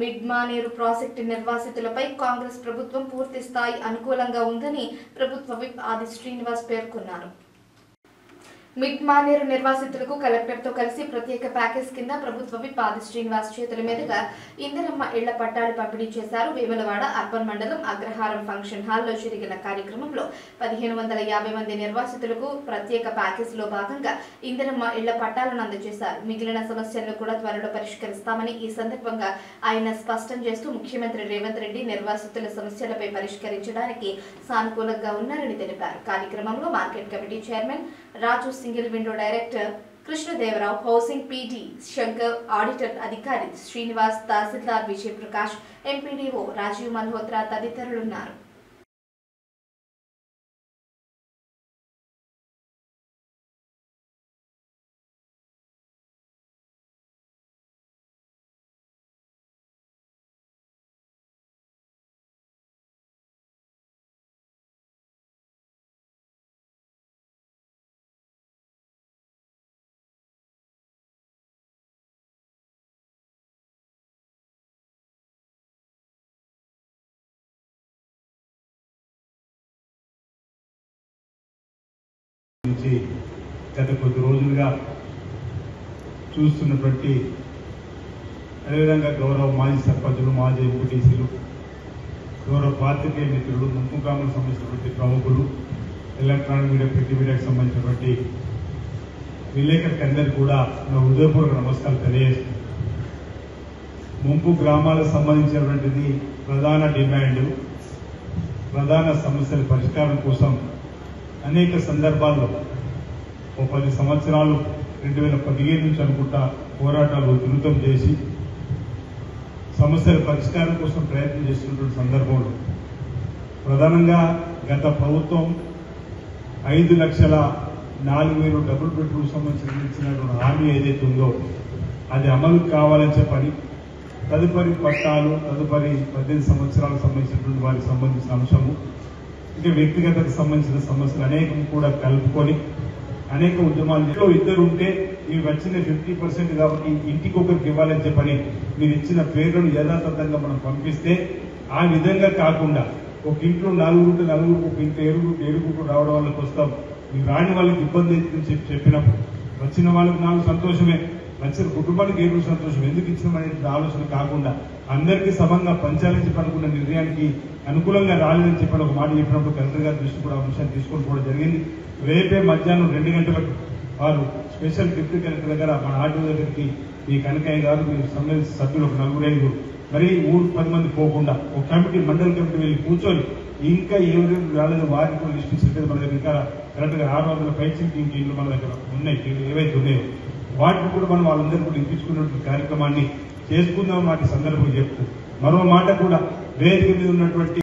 Mid Manair project నిర్వాసితులపై Congress ప్రభుత్వం పూర్తి స్థాయి అనుకూలంగా ఉందని ప్రభుత్వ విప్ ఆది శ్రీనివాస్ పేర్కొన్నారు. మిడ్మానేరు నిర్వాసితులకు కలెక్టర్తో కలిసి ప్రత్యేక ప్యాకేజ్ కింద ప్రభుత్వ విప్ ఆది శ్రీనివాస్ చేతుల మీదుగా ఇందిరమ్మ ఇళ్ల పట్టాలు పంపిణీ చేశారు. వేములవాడ అర్బన్ మండలం అగ్రహారం ఫంక్షన్ హాల్లో జరిగిన కార్యక్రమంలో 1550 మంది నిర్వాసితులకు ప్రత్యేక ప్యాకేజ్ లో భాగంగా ఇందిరమ్మ ఇళ్ల పట్టాలను అందజేశారు. మిగిలిన సమస్యలను కూడా త్వరలో పరిష్కరిస్తామని ఈ సందర్భంగా ఆయన స్పష్టం చేస్తూ ముఖ్యమంత్రి రేవంత్ రెడ్డి నిర్వాసితుల సమస్యలపై పరిష్కరించడానికి సానుకూలంగా ఉన్నారని తెలిపారు. కార్యక్రమంలో market committee chairman Raju, single window director Krishnadevarao, housing PD Shankar, auditor అధికారి శ్రీనివాస్, తహసీల్దార్ విజయ్ ప్రకాష్, ఎంపీడీఓ రాజీవ్ మల్హోత్రా తదితరులున్నారు. గత కొద్ది రోజులుగా చూస్తున్నటువంటి అదేవిధంగా గౌరవ మాజీ సర్పంచులు, మాజీ ఎంపీటీసీలు, గౌరవ పాత్రికేయ మిత్రులు, ముంపు గ్రామాలకు సంబంధించినటువంటి ప్రముఖులు, ఎలక్ట్రానిక్ మీడియా, ప్రింట్ మీడియాకు సంబంధించినటువంటి విలేకరులకు అందరికీ కూడా నా హృదయపూర్వక నమస్కారాలు తెలియజేస్తున్నాను. ముంపు గ్రామాలకు సంబంధించినటువంటిది ప్రధాన డిమాండ్, ప్రధాన సమస్యల పరిష్కారం కోసం అనేక సందర్భాల్లో 10 సంవత్సరాలు 2015 నుంచి అనుకుంటా పోరాటాలు ఉధృతం చేసి సమస్యల పరిష్కారం కోసం ప్రయత్నం చేస్తున్నటువంటి సందర్భంలో ప్రధానంగా గత ప్రభుత్వం 5,04,000 డబుల్ బెడ్రూమ్ సంబంధించినటువంటి హామీ ఏదైతే ఉందో అది అమలు కావాలని చెప్పని తదుపరి పట్టాలు, తదుపరి 18 సంవత్సరాలకు సంబంధించినటువంటి వారికి సంబంధించిన అంశము, ఇంకా వ్యక్తిగతకు సంబంధించిన సమస్యలు అనేకం కూడా కలుపుకొని అనేక ఉద్యమాలు ఇద్దరు ఉంటే ఇవి వచ్చిన 50% కాబట్టి ఇంటికి ఒకరికి ఇవ్వాలని చెప్పని మీరు ఇచ్చిన పేర్లను యథాతథంగా మనం పంపిస్తే ఆ విధంగా కాకుండా ఒక ఇంట్లో నలుగురు ఒక ఇంట్లో ఏడుగురు రావడం వాళ్ళకి వస్తాం, మీకు రాని వాళ్ళకి ఇబ్బంది అవుతుందని చెప్పినప్పుడు వచ్చిన వాళ్ళకి నాకు సంతోషమే, వచ్చిన కుటుంబానికి ఏడు సంతోషం, ఎందుకు ఇచ్చినామనే ఆలోచన కాకుండా అందరికీ సమంగా పంచాలని చెప్పి అనుకున్న నిర్ణయానికి అనుకూలంగా రాలేదని చెప్పని ఒక మాట చెప్పినప్పుడు కలెక్టర్ గారి దృష్టి కూడా అంశాన్ని తీసుకొని కూడా జరిగింది. రేపే మధ్యాహ్నం 2 గంటలకు వారు స్పెషల్ డిప్యూటీ కలెక్టర్ దగ్గర మన ఆర్డీ దగ్గరికి ఈ కనకయ్య గారు, మీరు సంబంధించిన సభ్యులు ఒక 4-5 మరి ఊరు 10 మంది పోకుండా ఒక కమిటీ, మండల కమిటీ వెళ్ళి కూర్చొని ఇంకా ఎవరెవరు రాలేదు వారికి కూడా లిస్ట్ ఇచ్చేది మన దగ్గర ఇంకా కరెక్ట్గా 600 పైచికి ఇంక ఇళ్ళు మన దగ్గర ఉన్నాయి, ఏవైతే ఉన్నాయో వాటిని కూడా మనం వాళ్ళందరూ కూడా ఇప్పించుకున్నటువంటి కార్యక్రమాన్ని చేసుకుందాం మాట సందర్భం చెప్తూ మరో మాట కూడా వేదిక మీద ఉన్నటువంటి